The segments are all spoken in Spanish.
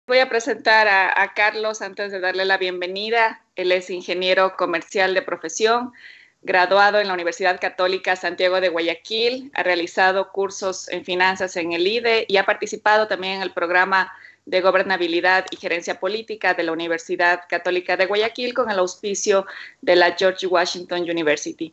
voy a presentar a Carlos antes de darle la bienvenida. Él es ingeniero comercial de profesión, graduado en la Universidad Católica Santiago de Guayaquil, ha realizado cursos en finanzas en el IDE y ha participado también en el programa de gobernabilidad y gerencia política de la Universidad Católica de Guayaquil con el auspicio de la George Washington University.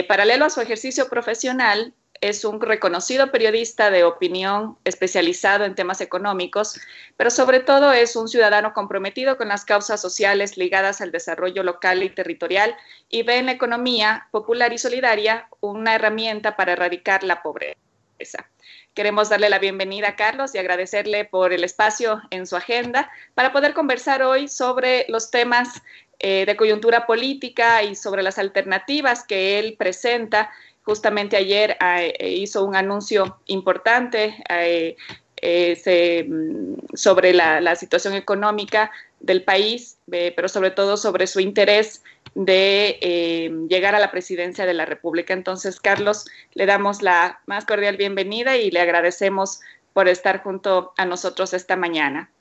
Paralelo a su ejercicio profesional, es un reconocido periodista de opinión especializado en temas económicos, pero sobre todo es un ciudadano comprometido con las causas sociales ligadas al desarrollo local y territorial y ve en la economía popular y solidaria una herramienta para erradicar la pobreza. Queremos darle la bienvenida a Carlos y agradecerle por el espacio en su agenda para poder conversar hoy sobre los temas de coyuntura política y sobre las alternativas que él presenta. Justamente ayer hizo un anuncio importante sobre la situación económica del país, pero sobre todo sobre su interés de llegar a la presidencia de la República. Entonces, Carlos, le damos la más cordial bienvenida y le agradecemos por estar junto a nosotros esta mañana.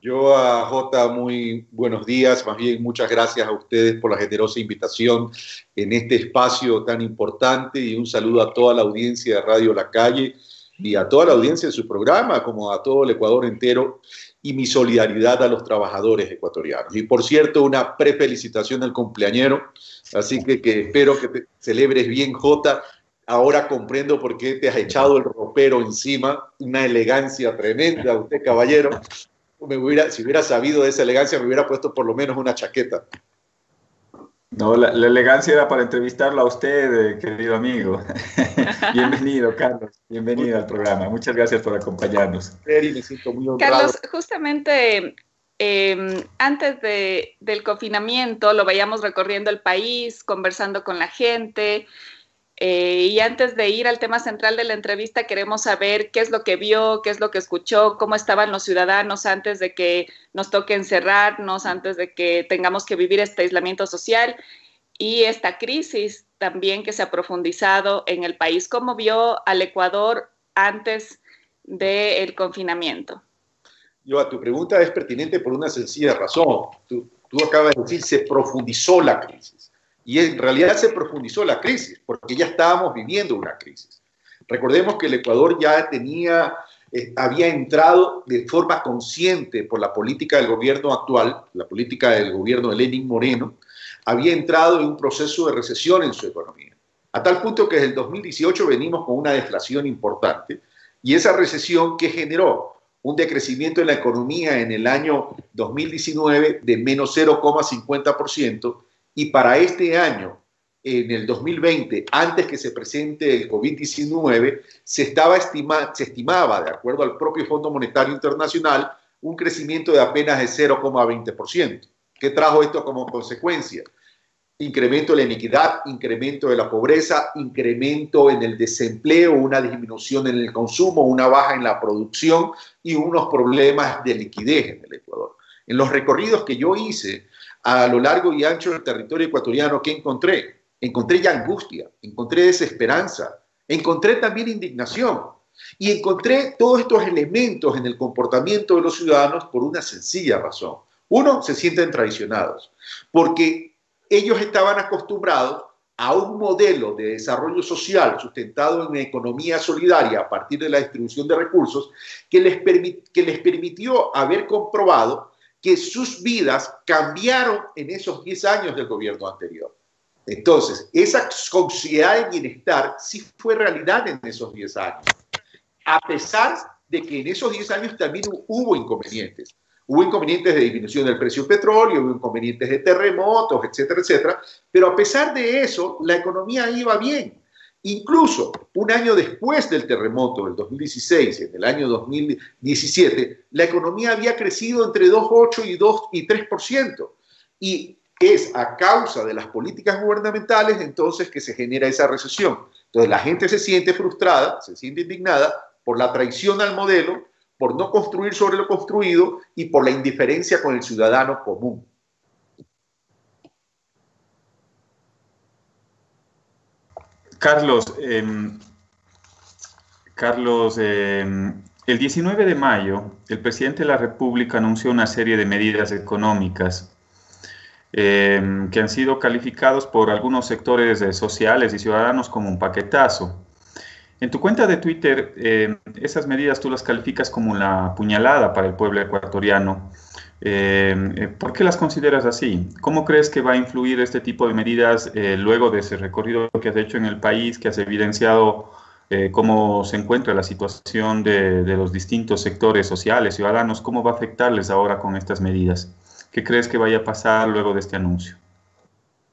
Yo a Jota, muy buenos días, más bien muchas gracias a ustedes por la generosa invitación en este espacio tan importante y un saludo a toda la audiencia de Radio La Calle y a toda la audiencia de su programa, como a todo el Ecuador entero, y mi solidaridad a los trabajadores ecuatorianos. Y por cierto, una prefelicitación al cumpleañero, así que espero que te celebres bien, Jota. Ahora comprendo por qué te has echado el ropero encima, una elegancia tremenda, usted caballero. Si hubiera sabido de esa elegancia, me hubiera puesto por lo menos una chaqueta. No, la elegancia era para entrevistarlo a usted, querido amigo. Bienvenido, Carlos. Bienvenido al programa. Muchas gracias por acompañarnos. Me siento muy honrado. Carlos, justamente antes del confinamiento lo veíamos recorriendo el país, conversando con la gente. Y antes de ir al tema central de la entrevista, queremos saber qué es lo que vio, qué es lo que escuchó, cómo estaban los ciudadanos antes de que nos toque encerrarnos, antes de que tengamos que vivir este aislamiento social y esta crisis también que se ha profundizado en el país. ¿Cómo vio al Ecuador antes del confinamiento? Tu pregunta es pertinente por una sencilla razón. Tú acabas de decir, se profundizó la crisis. Y en realidad se profundizó la crisis, porque ya estábamos viviendo una crisis. Recordemos que el Ecuador ya había entrado de forma consciente por la política del gobierno actual, la política del gobierno de Lenín Moreno, había entrado en un proceso de recesión en su economía. A tal punto que desde el 2018 venimos con una deflación importante, y esa recesión que generó un decrecimiento en la economía en el año 2019 de menos 0,50%, y para este año, en el 2020, antes que se presente el COVID-19, se estimaba, de acuerdo al propio Fondo Monetario Internacional, un crecimiento de apenas de 0,20%. ¿Qué trajo esto como consecuencia? Incremento de la inequidad, incremento de la pobreza, incremento en el desempleo, una disminución en el consumo, una baja en la producción y unos problemas de liquidez en el Ecuador. En los recorridos que yo hice a lo largo y ancho del territorio ecuatoriano, ¿qué encontré? Encontré ya angustia, encontré desesperanza, encontré también indignación y encontré todos estos elementos en el comportamiento de los ciudadanos por una sencilla razón. Uno, se sienten traicionados porque ellos estaban acostumbrados a un modelo de desarrollo social sustentado en una economía solidaria a partir de la distribución de recursos que les permitió haber comprobado que sus vidas cambiaron en esos 10 años del gobierno anterior. Entonces, esa sociedad de bienestar sí fue realidad en esos 10 años, a pesar de que en esos 10 años también hubo inconvenientes. Hubo inconvenientes de disminución del precio del petróleo, hubo inconvenientes de terremotos, etcétera, etcétera, pero a pesar de eso, la economía iba bien. Incluso un año después del terremoto del 2016, en el año 2017, la economía había crecido entre 2,8 y 3%. Y es a causa de las políticas gubernamentales entonces que se genera esa recesión. Entonces la gente se siente frustrada, se siente indignada por la traición al modelo, por no construir sobre lo construido y por la indiferencia con el ciudadano común. Carlos, el 19 de mayo, el presidente de la República anunció una serie de medidas económicas que han sido calificados por algunos sectores sociales y ciudadanos como un paquetazo. En tu cuenta de Twitter, esas medidas tú las calificas como una puñalada para el pueblo ecuatoriano. ¿Por qué las consideras así? ¿Cómo crees que va a influir este tipo de medidas luego de ese recorrido que has hecho en el país, que has evidenciado cómo se encuentra la situación de los distintos sectores sociales, ciudadanos? ¿Cómo va a afectarles ahora con estas medidas? ¿Qué crees que vaya a pasar luego de este anuncio?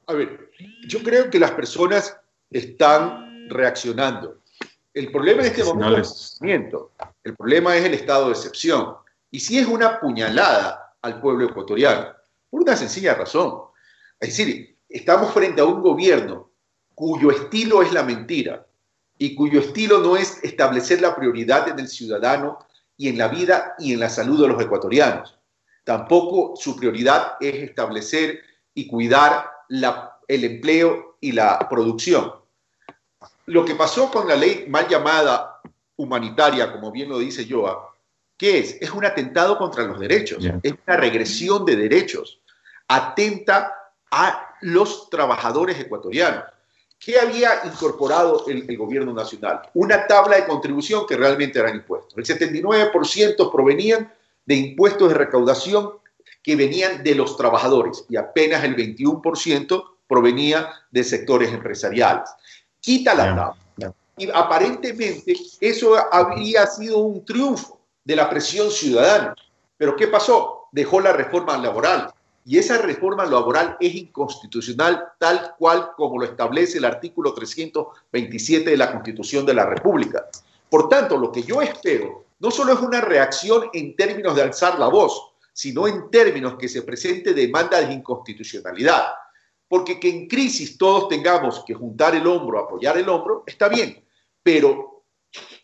A ver, yo creo que las personas están reaccionando. El problema en este momento es el movimiento. El problema es el estado de excepción. Y si es una puñalada al pueblo ecuatoriano, por una sencilla razón. Es decir, estamos frente a un gobierno cuyo estilo es la mentira y cuyo estilo no es establecer la prioridad en el ciudadano y en la vida y en la salud de los ecuatorianos. Tampoco su prioridad es establecer y cuidar el empleo y la producción. Lo que pasó con la ley mal llamada humanitaria, como bien lo dice Joa, ¿qué es? Es un atentado contra los derechos, es una regresión de derechos, atenta a los trabajadores ecuatorianos. ¿Qué había incorporado el gobierno nacional? Una tabla de contribución que realmente eran impuestos. El 79% provenían de impuestos de recaudación que venían de los trabajadores y apenas el 21% provenía de sectores empresariales. Quita la tabla. Y aparentemente eso habría sido un triunfo de la presión ciudadana. Pero ¿qué pasó? Dejó la reforma laboral. Y esa reforma laboral es inconstitucional tal cual como lo establece el artículo 327 de la Constitución de la República. Por tanto, lo que yo espero no solo es una reacción en términos de alzar la voz, sino en términos que se presente demanda de inconstitucionalidad. Porque que en crisis todos tengamos que juntar el hombro, apoyar el hombro, está bien, pero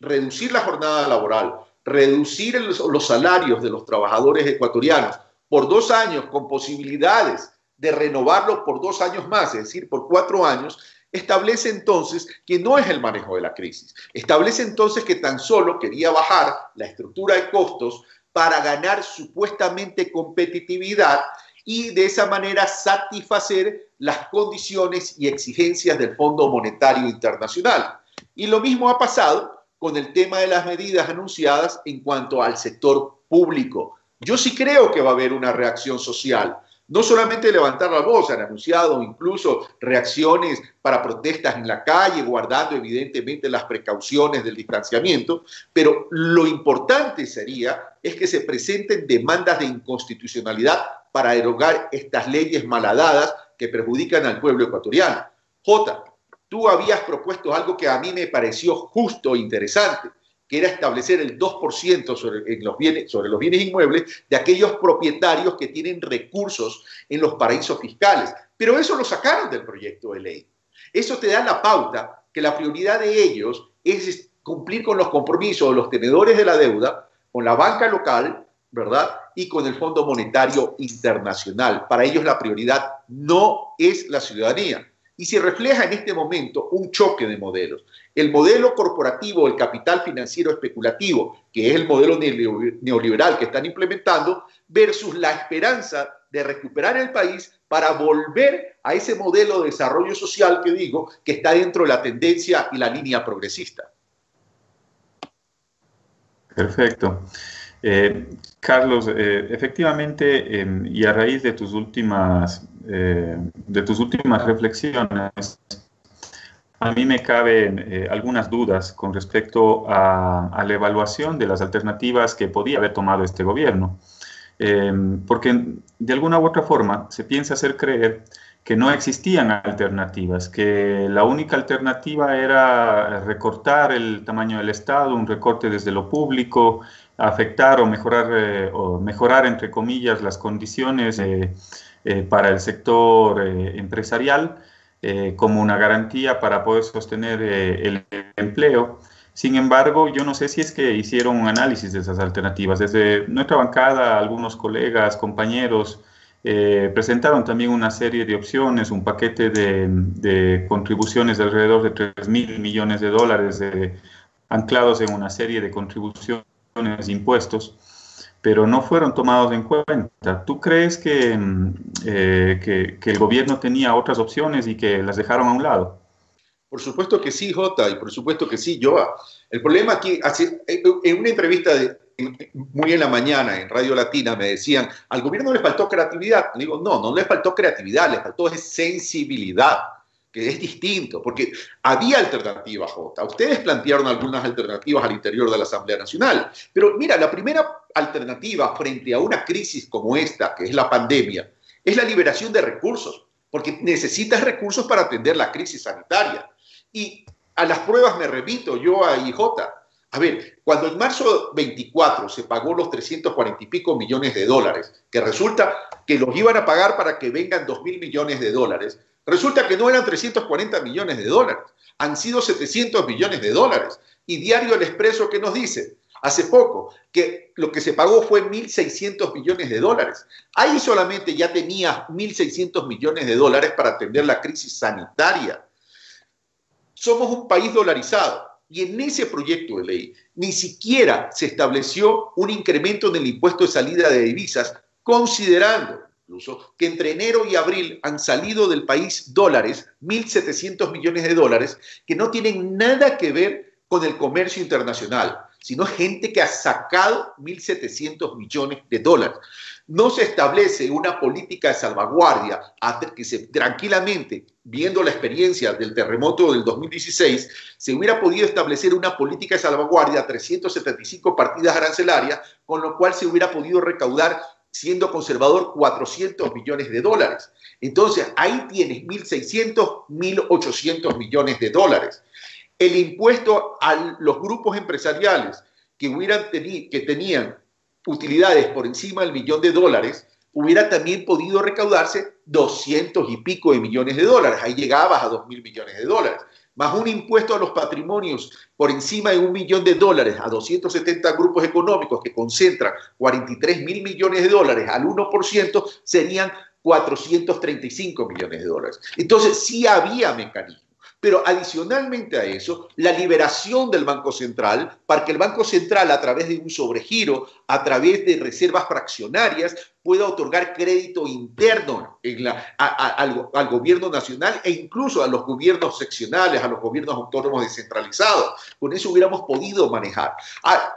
reducir la jornada laboral, reducir los salarios de los trabajadores ecuatorianos por 2 años con posibilidades de renovarlo por 2 años más, es decir, por 4 años, establece entonces que no es el manejo de la crisis. Establece entonces que tan solo quería bajar la estructura de costos para ganar supuestamente competitividad y de esa manera satisfacer las condiciones y exigencias del Fondo Monetario Internacional. Y lo mismo ha pasado con el tema de las medidas anunciadas en cuanto al sector público. Yo sí creo que va a haber una reacción social. No solamente levantar la voz, han anunciado incluso reacciones para protestas en la calle, guardando evidentemente las precauciones del distanciamiento, pero lo importante es que se presenten demandas de inconstitucionalidad para derogar estas leyes malhadadas que perjudican al pueblo ecuatoriano. Jota, tú habías propuesto algo que a mí me pareció justo e interesante, que era establecer el 2% sobre los bienes inmuebles de aquellos propietarios que tienen recursos en los paraísos fiscales. Pero eso lo sacaron del proyecto de ley. Eso te da la pauta que la prioridad de ellos es cumplir con los compromisos de los tenedores de la deuda, con la banca local, ¿verdad? Y con el Fondo Monetario Internacional. Para ellos la prioridad no es la ciudadanía. Y se refleja en este momento un choque de modelos. El modelo corporativo, el capital financiero especulativo, que es el modelo neoliberal que están implementando, versus la esperanza de recuperar el país para volver a ese modelo de desarrollo social que digo, que está dentro de la tendencia y la línea progresista. Perfecto. Carlos, efectivamente, y a raíz de tus últimas reflexiones, a mí me caben algunas dudas con respecto a la evaluación de las alternativas que podía haber tomado este gobierno. Porque de alguna u otra forma se piensa hacer creer que no existían alternativas, que la única alternativa era recortar el tamaño del Estado, un recorte desde lo público, afectar o mejorar, entre comillas, las condiciones para el sector empresarial como una garantía para poder sostener el empleo. Sin embargo, yo no sé si es que hicieron un análisis de esas alternativas. Desde nuestra bancada, algunos colegas, compañeros, presentaron también una serie de opciones, un paquete de contribuciones de alrededor de $3.000 millones anclados en una serie de contribuciones de impuestos, pero no fueron tomados en cuenta. ¿Tú crees que el gobierno tenía otras opciones y que las dejaron a un lado? Por supuesto que sí, Jota, y por supuesto que sí, Joa. El problema aquí, en una entrevista muy en la mañana en Radio Latina me decían, al gobierno le faltó creatividad. Le digo, no, no le faltó creatividad, le faltó sensibilidad, que es distinto, porque había alternativas, Jota. Ustedes plantearon algunas alternativas al interior de la Asamblea Nacional, pero mira, la primera alternativa frente a una crisis como esta, que es la pandemia, es la liberación de recursos, porque necesitas recursos para atender la crisis sanitaria. Y a las pruebas me remito yo a IJ. A ver, cuando en marzo 24 se pagó los 340 y pico millones de dólares, que resulta que los iban a pagar para que vengan 2.000 millones de dólares, resulta que no eran 340 millones de dólares, han sido 700 millones de dólares. Y Diario El Expreso, ¿qué nos dice? Hace poco, que lo que se pagó fue 1.600 millones de dólares. Ahí solamente ya tenía 1.600 millones de dólares para atender la crisis sanitaria. Somos un país dolarizado y en ese proyecto de ley ni siquiera se estableció un incremento en el impuesto de salida de divisas, considerando incluso que entre enero y abril han salido del país dólares, 1.700 millones de dólares, que no tienen nada que ver con el comercio internacional, sino gente que ha sacado 1.700 millones de dólares. No se establece una política de salvaguardia que tranquilamente, viendo la experiencia del terremoto del 2016, se hubiera podido establecer una política de salvaguardia a 375 partidas arancelarias, con lo cual se hubiera podido recaudar, siendo conservador, 400 millones de dólares. Entonces, ahí tienes 1.600, 1.800 millones de dólares. El impuesto a los grupos empresariales que tenían utilidades por encima del $1.000.000, hubiera también podido recaudarse 200 y pico de millones de dólares. Ahí llegabas a 2.000 millones de dólares. Más un impuesto a los patrimonios por encima de $1 millón a 270 grupos económicos que concentran 43.000 millones de dólares al 1%, serían 435 millones de dólares. Entonces sí había mecanismos. Pero adicionalmente a eso, la liberación del Banco Central, para que el Banco Central, a través de un sobregiro, a través de reservas fraccionarias, pueda otorgar crédito interno al gobierno nacional e incluso a los gobiernos seccionales, a los gobiernos autónomos descentralizados. Con eso hubiéramos podido manejar.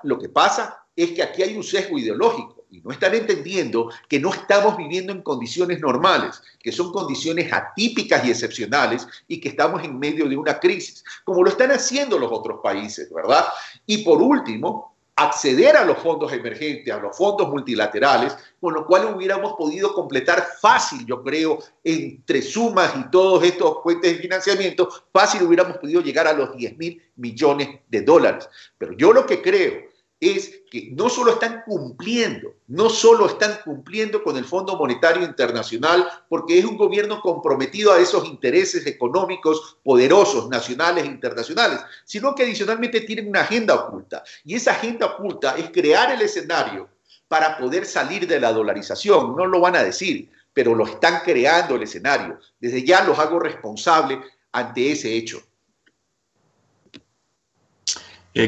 Lo que pasa es que aquí hay un sesgo ideológico y no están entendiendo que no estamos viviendo en condiciones normales, que son condiciones atípicas y excepcionales y que estamos en medio de una crisis, como lo están haciendo los otros países, ¿verdad? Y por último, acceder a los fondos emergentes, a los fondos multilaterales, con lo cual hubiéramos podido completar fácil, yo creo, entre sumas y todos estos fuentes de financiamiento, fácil hubiéramos podido llegar a los 10.000 millones de dólares. Pero yo lo que creo es que no solo están cumpliendo con el Fondo Monetario Internacional, porque es un gobierno comprometido a esos intereses económicos poderosos, nacionales e internacionales, sino que adicionalmente tienen una agenda oculta. Y esa agenda oculta es crear el escenario para poder salir de la dolarización. No lo van a decir, pero lo están creando el escenario. Desde ya los hago responsables ante ese hecho.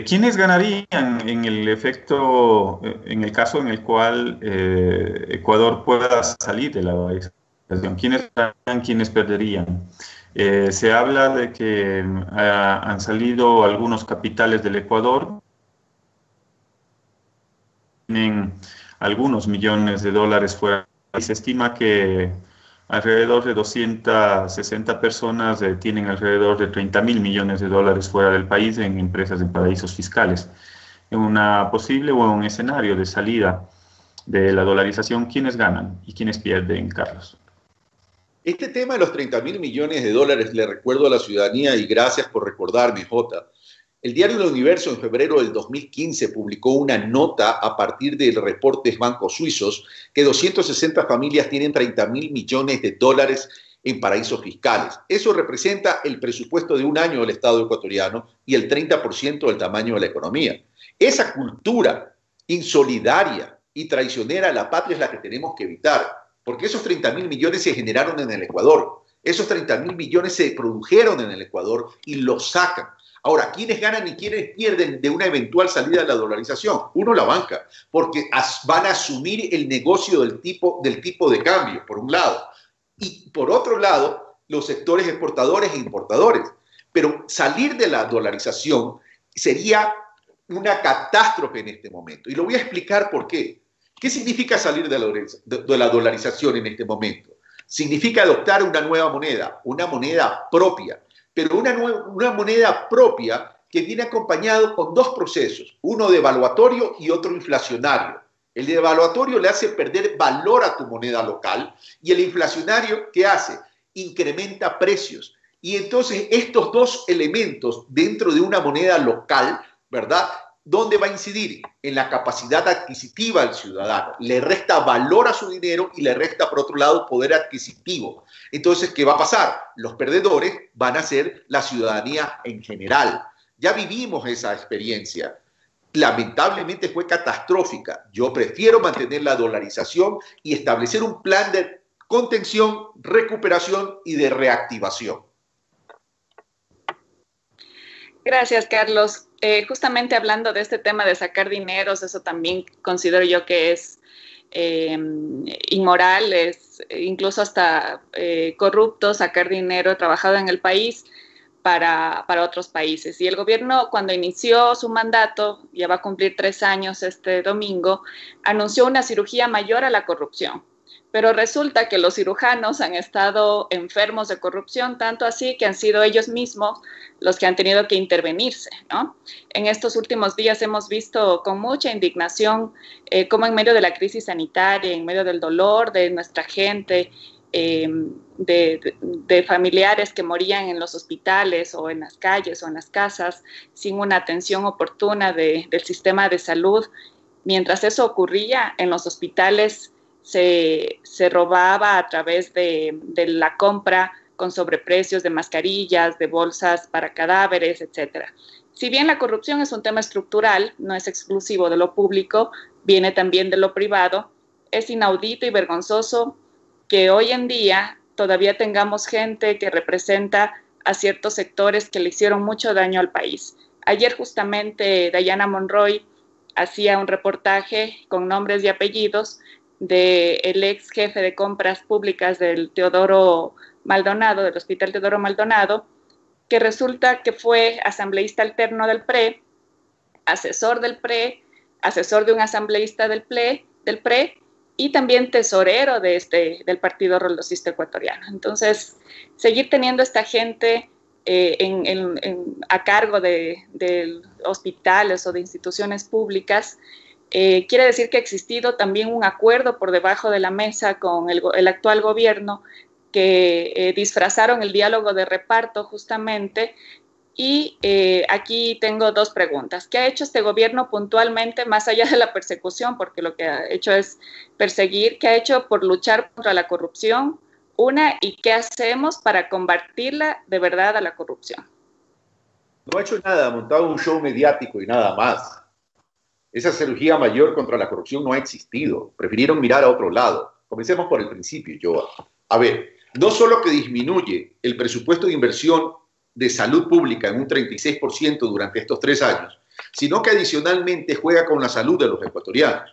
¿Quiénes ganarían en el efecto, en el caso en el cual Ecuador pueda salir de la dolarización? ¿Quiénes ganarían, quiénes perderían? Se habla de que han salido algunos capitales del Ecuador, tienen algunos millones de dólares fuera, y se estima que alrededor de 260 personas tienen alrededor de 30.000 millones de dólares fuera del país en empresas en paraísos fiscales. En una posible o un escenario de salida de la dolarización, ¿quiénes ganan y quiénes pierden, Carlos? Este tema de los 30.000 millones de dólares, le recuerdo a la ciudadanía, y gracias por recordarme, Jota. El diario El Universo en febrero del 2015 publicó una nota a partir de reportes bancos suizos que 260 familias tienen 30.000 millones de dólares en paraísos fiscales. Eso representa el presupuesto de un año del Estado ecuatoriano y el 30% del tamaño de la economía. Esa cultura insolidaria y traicionera a la patria es la que tenemos que evitar, porque esos 30.000 millones se generaron en el Ecuador. Esos 30.000 millones se produjeron en el Ecuador y los sacan. Ahora, ¿quiénes ganan y quiénes pierden de una eventual salida de la dolarización? Uno, la banca, porque van a asumir el negocio del tipo de cambio, por un lado. Y por otro lado, los sectores exportadores e importadores. Pero salir de la dolarización sería una catástrofe en este momento. Y lo voy a explicar por qué. ¿Qué significa salir de la dolarización en este momento? Significa adoptar una nueva moneda, una moneda propia, pero una moneda propia que viene acompañado con dos procesos, uno devaluatorio y otro inflacionario. El devaluatorio le hace perder valor a tu moneda local y el inflacionario, ¿qué hace? Incrementa precios. Y entonces estos dos elementos dentro de una moneda local, ¿verdad? ¿Dónde va a incidir? En la capacidad adquisitiva del ciudadano. Le resta valor a su dinero y le resta, por otro lado, poder adquisitivo. Entonces, ¿qué va a pasar? Los perdedores van a ser la ciudadanía en general. Ya vivimos esa experiencia. Lamentablemente fue catastrófica. Yo prefiero mantener la dolarización y establecer un plan de contención, recuperación y de reactivación. Gracias, Carlos. Justamente hablando de este tema de sacar dineros, eso también considero yo que es inmoral, es incluso hasta corrupto sacar dinero trabajado en el país para otros países. Y el gobierno, cuando inició su mandato, ya va a cumplir 3 años este domingo, anunció una cirugía mayor a la corrupción. Pero resulta que los cirujanos han estado enfermos de corrupción, tanto así que han sido ellos mismos los que han tenido que intervenirse, ¿no? En estos últimos días hemos visto con mucha indignación cómo en medio de la crisis sanitaria, en medio del dolor de nuestra gente, de familiares que morían en los hospitales o en las calles o en las casas sin una atención oportuna del sistema de salud, mientras eso ocurría en los hospitales, se robaba a través de la compra con sobreprecios de mascarillas, de bolsas para cadáveres, etc. Si bien la corrupción es un tema estructural, no es exclusivo de lo público, viene también de lo privado, es inaudito y vergonzoso que hoy en día todavía tengamos gente que representa a ciertos sectores que le hicieron mucho daño al país. Ayer justamente Dayana Monroy hacía un reportaje con nombres y apellidos del ex jefe de compras públicas del Teodoro Maldonado, del Hospital Teodoro Maldonado, que resulta que fue asambleísta alterno del PRE, asesor del PRE, asesor de un asambleísta del PRE y también tesorero del Partido Roldosista Ecuatoriano. Entonces, seguir teniendo esta gente a cargo de hospitales o de instituciones públicas quiere decir que ha existido también un acuerdo por debajo de la mesa con el actual gobierno que disfrazaron el diálogo de reparto justamente. Y aquí tengo 2 preguntas. ¿Qué ha hecho este gobierno puntualmente, más allá de la persecución, porque lo que ha hecho es perseguir? ¿Qué ha hecho por luchar contra la corrupción? Una, ¿y qué hacemos para combatirla de verdad a la corrupción? No ha hecho nada, ha montado un show mediático y nada más. Esa cirugía mayor contra la corrupción no ha existido. Prefirieron mirar a otro lado. Comencemos por el principio, Joa. A ver, no solo que disminuye el presupuesto de inversión de salud pública en un 36% durante estos 3 años, sino que adicionalmente juega con la salud de los ecuatorianos.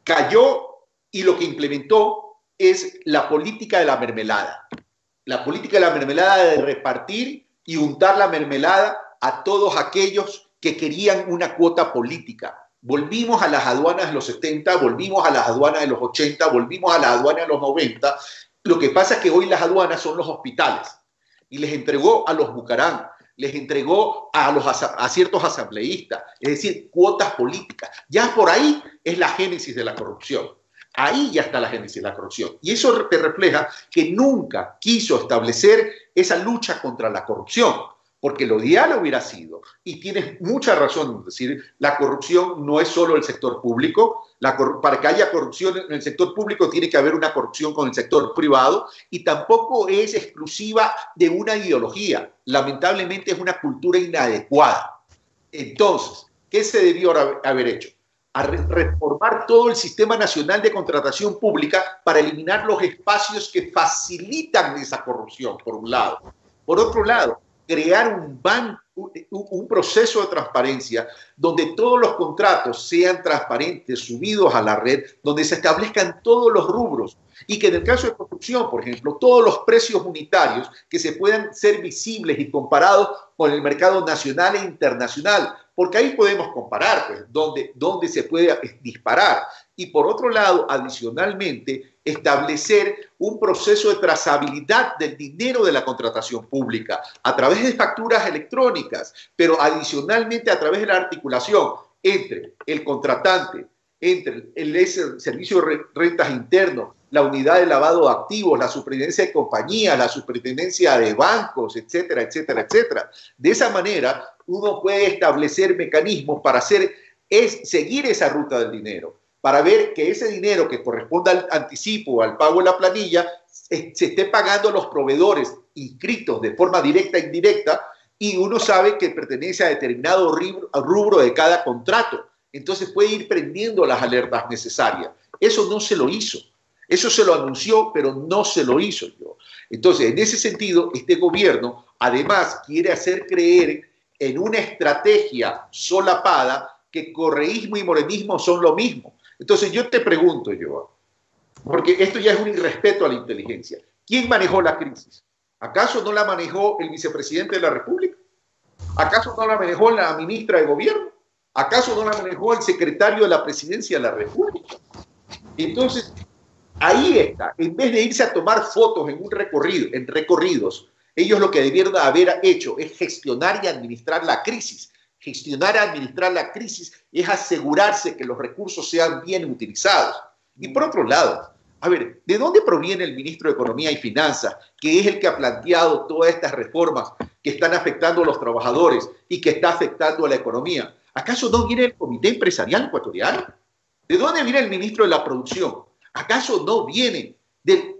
Cayó y lo que implementó es la política de la mermelada. La política de la mermelada de repartir y untar la mermelada a todos aquellos que querían una cuota política. Volvimos a las aduanas de los 70, volvimos a las aduanas de los 80, volvimos a las aduanas de los 90. Lo que pasa es que hoy las aduanas son los hospitales y les entregó a los Bucarán, les entregó a ciertos asambleístas, es decir, cuotas políticas. Ya por ahí es la génesis de la corrupción. Ahí ya está la génesis de la corrupción. Y eso te refleja que nunca quiso establecer esa lucha contra la corrupción, porque lo ideal hubiera sido, y tienes mucha razón en decir, la corrupción no es solo el sector público, para que haya corrupción en el sector público tiene que haber una corrupción con el sector privado, y tampoco es exclusiva de una ideología, lamentablemente es una cultura inadecuada. Entonces, ¿qué se debió haber hecho? A reformar todo el sistema nacional de contratación pública para eliminar los espacios que facilitan esa corrupción, por un lado. Por otro lado, crear un proceso de transparencia donde todos los contratos sean transparentes, subidos a la red, donde se establezcan todos los rubros y que en el caso de construcción, por ejemplo, todos los precios unitarios que se puedan ser visibles y comparados con el mercado nacional e internacional, porque ahí podemos comparar pues, dónde se puede disparar. Y por otro lado, adicionalmente, establecer un proceso de trazabilidad del dinero de la contratación pública a través de facturas electrónicas, pero adicionalmente a través de la articulación entre el contratante, entre el servicio de rentas interno, la unidad de lavado de activos, la superintendencia de compañías, la superintendencia de bancos, etcétera, etcétera, etcétera. De esa manera, uno puede establecer mecanismos para seguir esa ruta del dinero, para ver que ese dinero que corresponde al anticipo o al pago de la planilla se esté pagando a los proveedores inscritos de forma directa e indirecta y uno sabe que pertenece a determinado rubro de cada contrato. Entonces puede ir prendiendo las alertas necesarias. Eso no se lo hizo. Eso se lo anunció, pero no se lo hizo yo. Entonces, en ese sentido, este gobierno además quiere hacer creer en una estrategia solapada que correísmo y morenismo son lo mismo. Entonces yo te pregunto, Joan, porque esto ya es un irrespeto a la inteligencia. ¿Quién manejó la crisis? ¿Acaso no la manejó el vicepresidente de la República? ¿Acaso no la manejó la ministra de Gobierno? ¿Acaso no la manejó el secretario de la Presidencia de la República? Entonces, ahí está. En vez de irse a tomar fotos en recorridos, ellos lo que debieron haber hecho es gestionar y administrar la crisis. Gestionar y administrar la crisis es asegurarse que los recursos sean bien utilizados. Y por otro lado, a ver, ¿de dónde proviene el ministro de Economía y Finanzas, que es el que ha planteado todas estas reformas que están afectando a los trabajadores y que está afectando a la economía? ¿Acaso no viene el Comité Empresarial Ecuatoriano? ¿De dónde viene el ministro de la Producción? ¿Acaso no viene del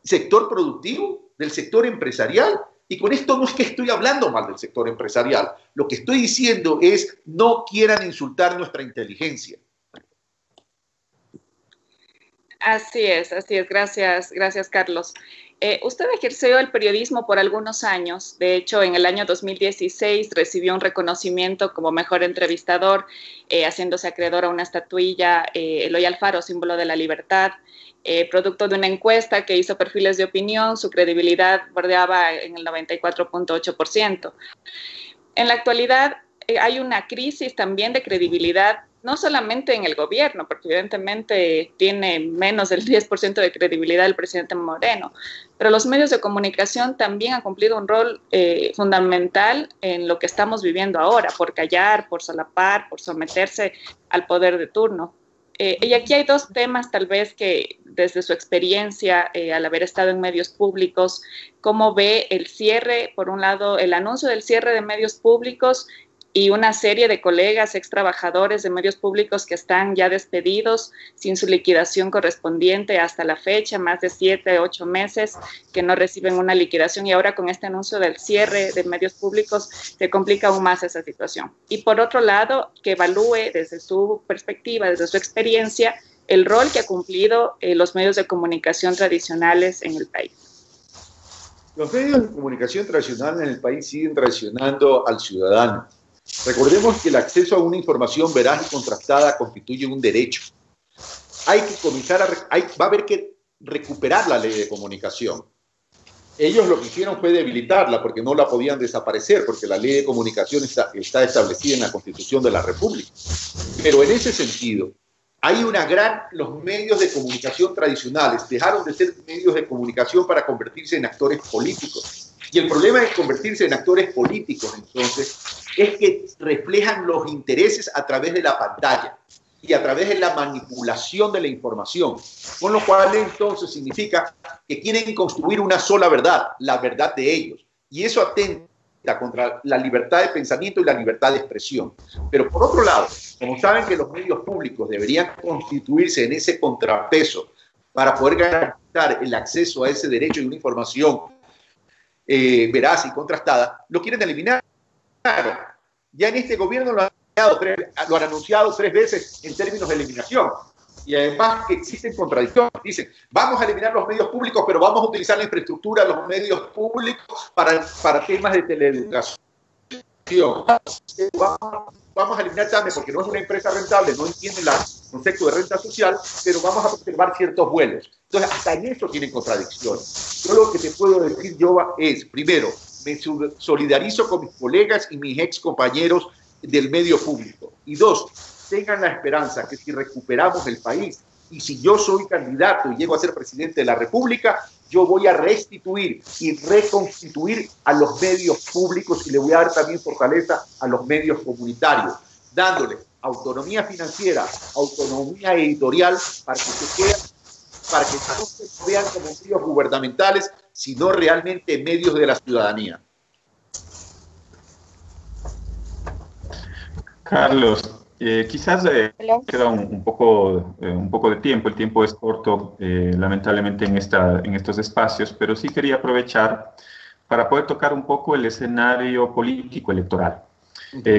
sector productivo, del sector empresarial? Y con esto no es que estoy hablando mal del sector empresarial. Lo que estoy diciendo es no quieran insultar nuestra inteligencia. Así es. Gracias, Carlos. Usted ejerció el periodismo por algunos años. De hecho, en el año 2016 recibió un reconocimiento como mejor entrevistador, haciéndose acreedor a una estatuilla, Eloy Alfaro, símbolo de la libertad. Producto de una encuesta que hizo Perfiles de Opinión, su credibilidad bordeaba en el 94.8%. En la actualidad hay una crisis también de credibilidad, no solamente en el gobierno, porque evidentemente tiene menos del 10% de credibilidad el presidente Moreno, pero los medios de comunicación también han cumplido un rol fundamental en lo que estamos viviendo ahora, por callar, por solapar, por someterse al poder de turno. Y aquí hay dos temas tal vez que desde su experiencia, al haber estado en medios públicos, cómo ve el cierre, por un lado, el anuncio del cierre de medios públicos y una serie de colegas, ex trabajadores de medios públicos que están ya despedidos sin su liquidación correspondiente hasta la fecha, más de 7, 8 meses que no reciben una liquidación y ahora con este anuncio del cierre de medios públicos se complica aún más esa situación. Y por otro lado, que evalúe desde su perspectiva, desde su experiencia, el rol que ha cumplido los medios de comunicación tradicionales en el país. Los medios de comunicación tradicionales en el país siguen traicionando al ciudadano. Recordemos que el acceso a una información veraz y contrastada constituye un derecho. Hay que comenzar va a haber que recuperar la ley de comunicación. Ellos lo que hicieron fue debilitarla porque no la podían desaparecer, porque la ley de comunicación está establecida en la Constitución de la República. Pero en ese sentido, los medios de comunicación tradicionales dejaron de ser medios de comunicación para convertirse en actores políticos. Y el problema de convertirse en actores políticos, entonces, es que reflejan los intereses a través de la pantalla y a través de la manipulación de la información, con lo cual entonces significa que quieren construir una sola verdad, la verdad de ellos, y eso atenta contra la libertad de pensamiento y la libertad de expresión. Pero por otro lado, como saben que los medios públicos deberían constituirse en ese contrapeso para poder garantizar el acceso a ese derecho de una información veraz y contrastada, lo quieren eliminar. Ya en este gobierno lo han anunciado 3 veces en términos de eliminación. Y además que existen contradicciones. Dicen, vamos a eliminar los medios públicos, pero vamos a utilizar la infraestructura de los medios públicos para temas de teleeducación. Vamos a eliminar TAME porque no es una empresa rentable, no entiende el concepto de renta social, pero vamos a preservar ciertos vuelos. Entonces, hasta en eso tienen contradicciones. Yo lo que te puedo decir, Yoba, es, primero, me solidarizo con mis colegas y mis ex compañeros del medio público. Y dos, tengan la esperanza que si recuperamos el país y si yo soy candidato y llego a ser presidente de la República, yo voy a restituir y reconstituir a los medios públicos y le voy a dar también fortaleza a los medios comunitarios, dándole autonomía financiera, autonomía editorial para que no se vean como medios gubernamentales, sino realmente medios de la ciudadanía. Carlos, quizás queda un poco de tiempo, el tiempo es corto, lamentablemente en estos espacios, pero sí quería aprovechar para poder tocar un poco el escenario político electoral,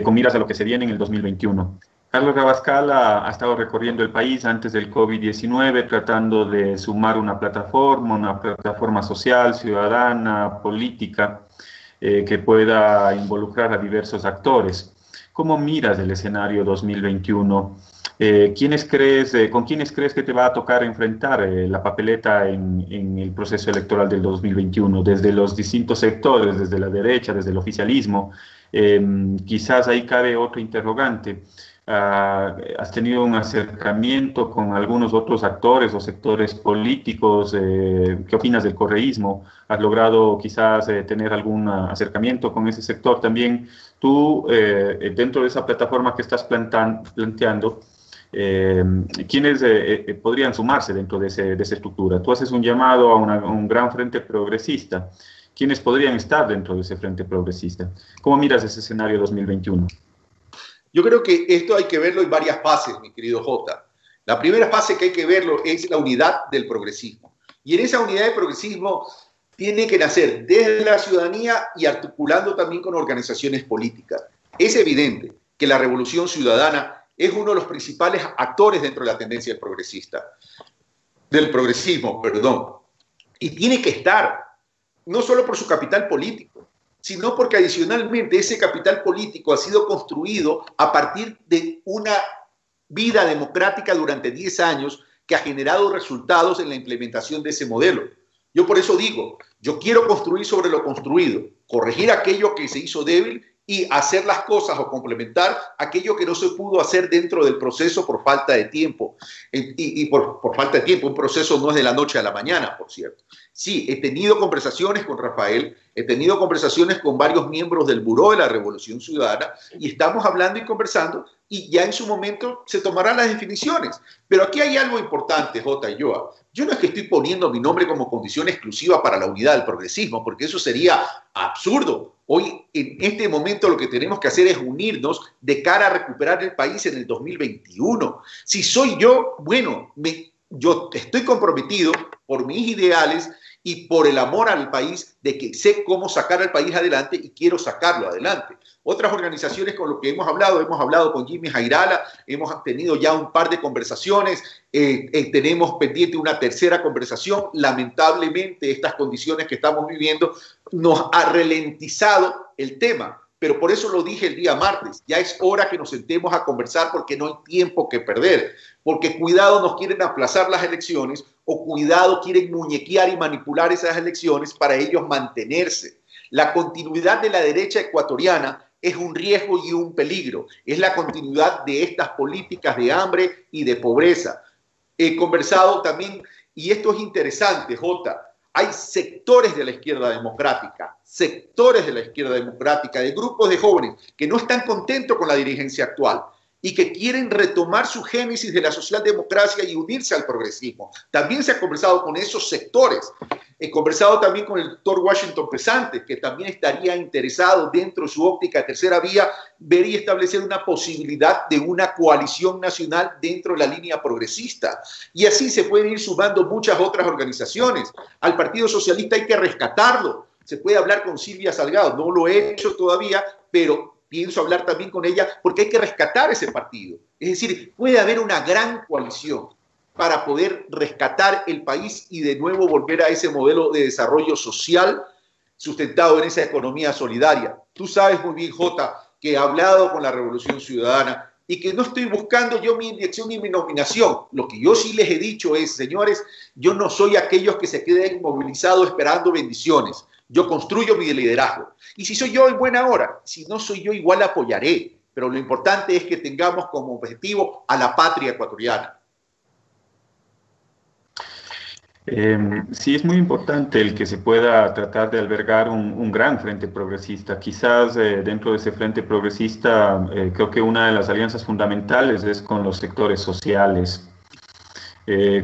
con miras a lo que se viene en el 2021. Carlos Rabascal ha estado recorriendo el país antes del COVID-19, tratando de sumar una plataforma social, ciudadana, política, que pueda involucrar a diversos actores. ¿Cómo miras el escenario 2021? ¿Con quiénes crees que te va a tocar enfrentar la papeleta en el proceso electoral del 2021? Desde los distintos sectores, desde la derecha, desde el oficialismo. Quizás ahí cabe otro interrogante. ¿Has tenido un acercamiento con algunos otros actores o sectores políticos? ¿Qué opinas del correísmo? ¿Has logrado quizás tener algún acercamiento con ese sector también? Tú, dentro de esa plataforma que estás planteando, ¿quiénes podrían sumarse dentro de esa estructura? Tú haces un llamado a un gran frente progresista. ¿Quiénes podrían estar dentro de ese frente progresista? ¿Cómo miras ese escenario 2021? Yo creo que esto hay que verlo en varias fases, mi querido Jota. La primera fase que hay que verlo es la unidad del progresismo. Y en esa unidad del progresismo tiene que nacer desde la ciudadanía y articulando también con organizaciones políticas. Es evidente que la Revolución Ciudadana es uno de los principales actores dentro de la tendencia del progresismo. Y tiene que estar, no solo por su capital político, sino porque adicionalmente ese capital político ha sido construido a partir de una vida democrática durante 10 años que ha generado resultados en la implementación de ese modelo. Yo por eso digo, yo quiero construir sobre lo construido, corregir aquello que se hizo débil y hacer las cosas o complementar aquello que no se pudo hacer dentro del proceso por falta de tiempo. Por falta de tiempo, un proceso no es de la noche a la mañana, por cierto. Sí, he tenido conversaciones con Rafael, he tenido conversaciones con varios miembros del Buró de la Revolución Ciudadana y estamos hablando y conversando y ya en su momento se tomarán las definiciones. Pero aquí hay algo importante, Jota y Joa. Yo no es que estoy poniendo mi nombre como condición exclusiva para la unidad del progresismo, porque eso sería absurdo. Hoy, en este momento, lo que tenemos que hacer es unirnos de cara a recuperar el país en el 2021. Si soy yo, bueno, yo estoy comprometido por mis ideales y por el amor al país, de que sé cómo sacar al país adelante y quiero sacarlo adelante. Otras organizaciones con las que hemos hablado con Jimmy Jairala, hemos tenido ya un par de conversaciones, tenemos pendiente una tercera conversación. Lamentablemente, estas condiciones que estamos viviendo nos ha ralentizado el tema, pero por eso lo dije el día martes, ya es hora que nos sentemos a conversar porque no hay tiempo que perder, porque cuidado nos quieren aplazar las elecciones o cuidado quieren muñequear y manipular esas elecciones para ellos mantenerse. La continuidad de la derecha ecuatoriana es un riesgo y un peligro, es la continuidad de estas políticas de hambre y de pobreza. He conversado también, y esto es interesante, Jota, hay sectores de la izquierda democrática, de grupos de jóvenes que no están contentos con la dirigencia actual y que quieren retomar su génesis de la socialdemocracia y unirse al progresismo. También se ha conversado con esos sectores. He conversado también con el doctor Washington Pesante, que también estaría interesado dentro de su óptica de tercera vía, ver y establecer una posibilidad de una coalición nacional dentro de la línea progresista. Y así se pueden ir sumando muchas otras organizaciones. Al Partido Socialista hay que rescatarlo. Se puede hablar con Silvia Salgado, no lo he hecho todavía, pero pienso hablar también con ella porque hay que rescatar ese partido. Es decir, puede haber una gran coalición. para poder rescatar el país y de nuevo volver a ese modelo de desarrollo social sustentado en esa economía solidaria. Tú sabes muy bien, Jota, que he hablado con la Revolución Ciudadana y que no estoy buscando yo mi inyección ni mi nominación. Lo que yo sí les he dicho es, señores, yo no soy aquellos que se queden inmovilizados esperando bendiciones. Yo construyo mi liderazgo. Y si soy yo, en buena hora. Si no soy yo, igual apoyaré. Pero lo importante es que tengamos como objetivo a la patria ecuatoriana. Sí, es muy importante el que se pueda tratar de albergar un gran frente progresista. Quizás dentro de ese frente progresista, creo que una de las alianzas fundamentales es con los sectores sociales,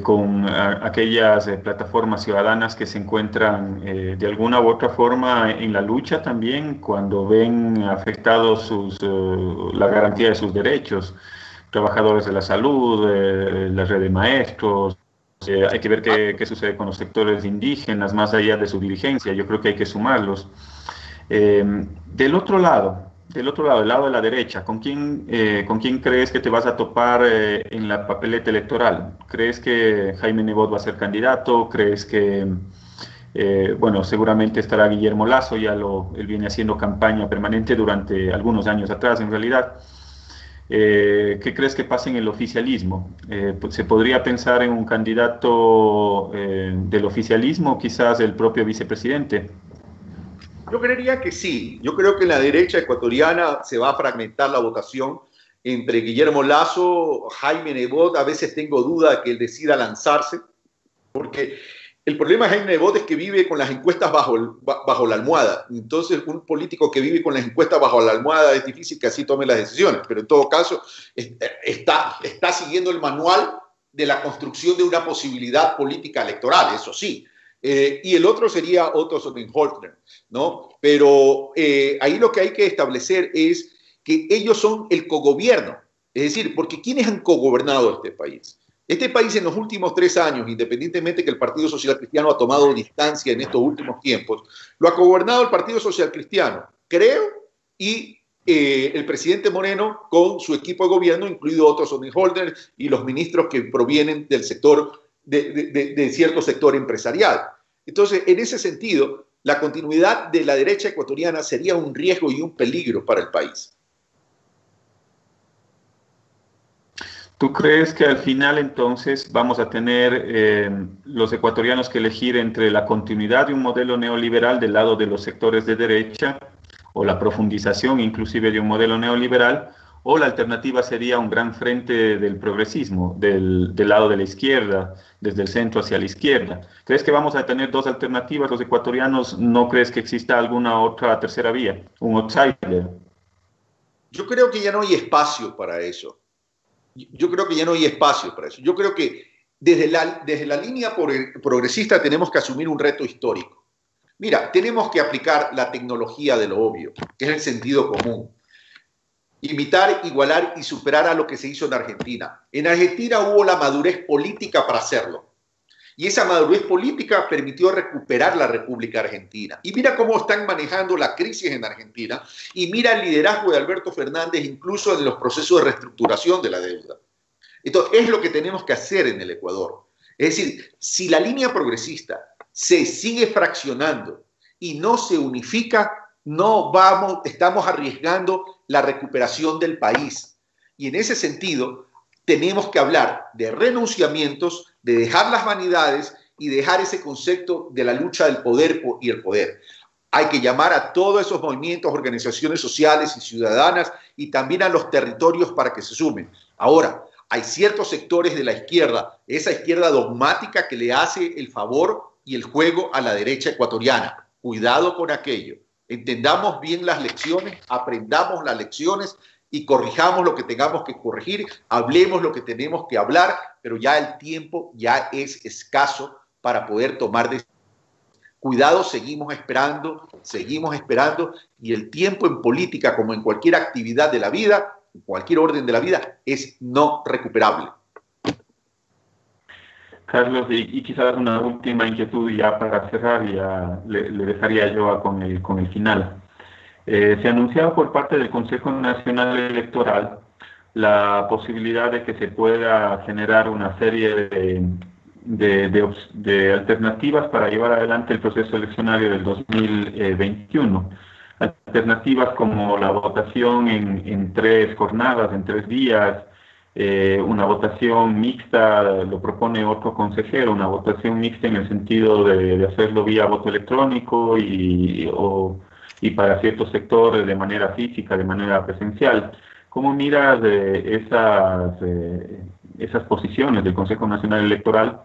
con aquellas plataformas ciudadanas que se encuentran de alguna u otra forma en la lucha también cuando ven afectados la garantía de sus derechos. Trabajadores de la salud, la red de maestros. Hay que ver qué sucede con los sectores indígenas, más allá de su dirigencia. Yo creo que hay que sumarlos. Del otro lado, el lado de la derecha, ¿con quién crees que te vas a topar en la papeleta electoral? ¿Crees que Jaime Nebot va a ser candidato? ¿Crees que, bueno, seguramente estará Guillermo Lasso? Él viene haciendo campaña permanente durante algunos años atrás, en realidad. ¿Qué crees que pasa en el oficialismo? ¿Se podría pensar en un candidato del oficialismo, quizás el propio vicepresidente? Yo creería que sí. Yo creo que en la derecha ecuatoriana se va a fragmentar la votación entre Guillermo Lasso, Jaime Nebot. A veces tengo duda de que él decida lanzarse, porque el problema de Jaime Nebot es que vive con las encuestas bajo la almohada. Entonces, un político que vive con las encuestas bajo la almohada es difícil que así tome las decisiones, pero en todo caso está siguiendo el manual de la construcción de una posibilidad política electoral, eso sí. Y el otro sería Otto Sonnenholtner, ¿no? Pero ahí lo que hay que establecer es que ellos son el cogobierno. Es decir, porque ¿quiénes han cogobernado este país? Este país en los últimos 3 años, independientemente que el Partido Social Cristiano ha tomado distancia en estos últimos tiempos, lo ha gobernado el Partido Social Cristiano, creo, y el presidente Moreno con su equipo de gobierno, incluido Otto Sonnenholtner y los ministros que provienen del sector, de cierto sector empresarial. Entonces, en ese sentido, la continuidad de la derecha ecuatoriana sería un riesgo y un peligro para el país. ¿Tú crees que al final entonces vamos a tener los ecuatorianos que elegir entre la continuidad de un modelo neoliberal del lado de los sectores de derecha o la profundización inclusive de un modelo neoliberal, o la alternativa sería un gran frente del progresismo del lado de la izquierda, desde el centro hacia la izquierda? ¿Crees que vamos a tener 2 alternativas los ecuatorianos? ¿No crees que exista alguna otra tercera vía, un outsider? Yo creo que ya no hay espacio para eso. Yo creo que ya no hay espacio para eso. Yo creo que desde la línea progresista tenemos que asumir un reto histórico. Mira, tenemos que aplicar la tecnología de lo obvio, que es el sentido común. Imitar, igualar y superar a lo que se hizo en Argentina. En Argentina hubo la madurez política para hacerlo. Y esa madurez política permitió recuperar la República Argentina. Y mira cómo están manejando la crisis en Argentina. Y mira el liderazgo de Alberto Fernández, incluso en los procesos de reestructuración de la deuda. Entonces, es lo que tenemos que hacer en el Ecuador. Es decir, si la línea progresista se sigue fraccionando y no se unifica, estamos arriesgando la recuperación del país. Y en ese sentido, tenemos que hablar de renunciamientos, de dejar las vanidades y dejar ese concepto de la lucha del poder y el poder. Hay que llamar a todos esos movimientos, organizaciones sociales y ciudadanas y también a los territorios para que se sumen. Ahora, hay ciertos sectores de la izquierda, esa izquierda dogmática que le hace el favor y el juego a la derecha ecuatoriana. Cuidado con aquello. Entendamos bien las lecciones, aprendamos las lecciones y corrijamos lo que tengamos que corregir, hablemos lo que tenemos que hablar, pero ya el tiempo ya es escaso para poder tomar decisiones. Cuidado, seguimos esperando, y el tiempo en política, como en cualquier actividad de la vida, en cualquier orden de la vida, es no recuperable. Carlos, y quizás una última inquietud ya para cerrar, ya le dejaría yo con el final. Se anunciaba por parte del Consejo Nacional Electoral la posibilidad de que se pueda generar una serie de alternativas para llevar adelante el proceso eleccionario del 2021. Alternativas como la votación en 3 jornadas, en 3 días, una votación mixta, lo propone otro consejero, una votación mixta en el sentido de hacerlo vía voto electrónico y para ciertos sectores de manera física, de manera presencial. ¿Cómo miras esas posiciones del Consejo Nacional Electoral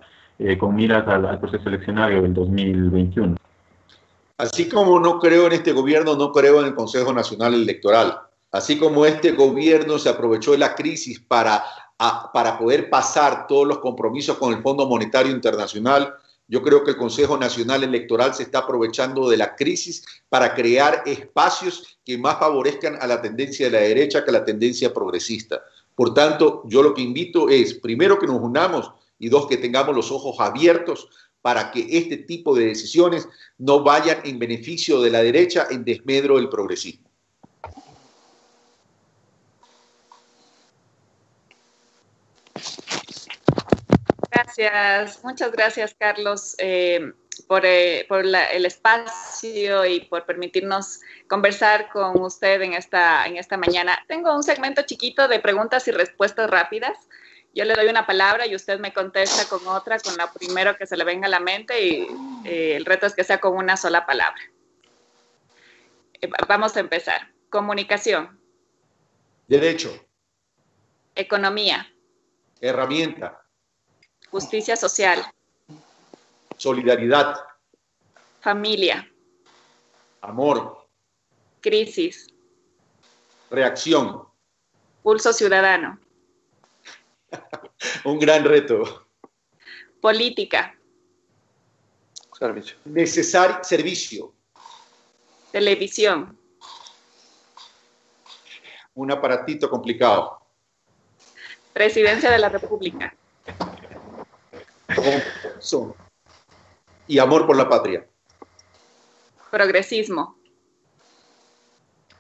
con miras al proceso eleccionario del 2021? Así como no creo en este gobierno, no creo en el Consejo Nacional Electoral. Así como este gobierno se aprovechó de la crisis para poder pasar todos los compromisos con el Fondo Monetario Internacional, yo creo que el Consejo Nacional Electoral se está aprovechando de la crisis para crear espacios que más favorezcan a la tendencia de la derecha que a la tendencia progresista. Por tanto, yo lo que invito es, primero, que nos unamos y dos, que tengamos los ojos abiertos para que este tipo de decisiones no vayan en beneficio de la derecha en desmedro del progresismo. Gracias, muchas gracias, Carlos, por el espacio y por permitirnos conversar con usted en esta mañana. Tengo un segmento chiquito de preguntas y respuestas rápidas. Yo le doy una palabra y usted me contesta con otra, con la primero que se le venga a la mente, y el reto es que sea con una sola palabra. Vamos a empezar. Comunicación. Derecho. Economía. Herramienta. Justicia social. Solidaridad. Familia. Amor. Crisis. Reacción. Pulso ciudadano. Un gran reto. Política. Servicio. Necesario. Servicio. Televisión. Un aparatito complicado. Presidencia de la República. Compromiso y amor por la patria. Progresismo.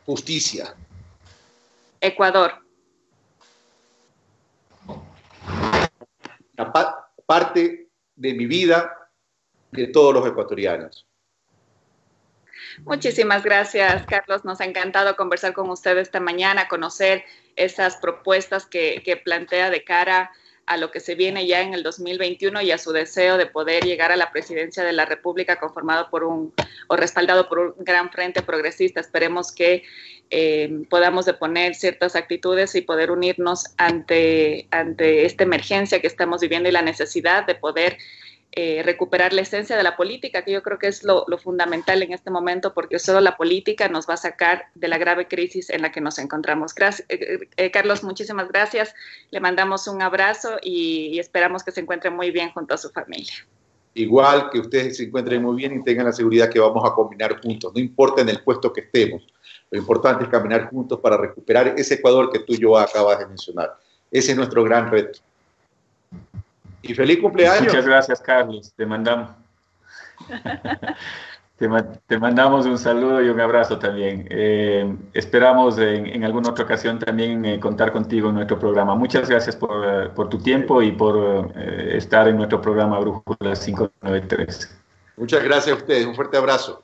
Justicia. Ecuador. Parte de mi vida, de todos los ecuatorianos. Muchísimas gracias, Carlos. Nos ha encantado conversar con usted esta mañana, conocer esas propuestas que plantea de cara a lo que se viene ya en el 2021 y a su deseo de poder llegar a la presidencia de la República conformado por respaldado por un gran frente progresista. Esperemos que podamos deponer ciertas actitudes y poder unirnos ante esta emergencia que estamos viviendo y la necesidad de poder recuperar la esencia de la política, que yo creo que es lo fundamental en este momento, porque solo la política nos va a sacar de la grave crisis en la que nos encontramos. Gracias, Carlos, muchísimas gracias. Le mandamos un abrazo y esperamos que se encuentre muy bien junto a su familia. Igual, que ustedes se encuentren muy bien y tengan la seguridad que vamos a caminar juntos, no importa en el puesto que estemos. Lo importante es caminar juntos para recuperar ese Ecuador que tú y yo acabas de mencionar. Ese es nuestro gran reto. Y feliz cumpleaños. Muchas gracias, Carlos. Te mandamos un saludo y un abrazo también. Esperamos en alguna otra ocasión también contar contigo en nuestro programa. Muchas gracias por tu tiempo y por estar en nuestro programa Brújula 593. Muchas gracias a ustedes. Un fuerte abrazo.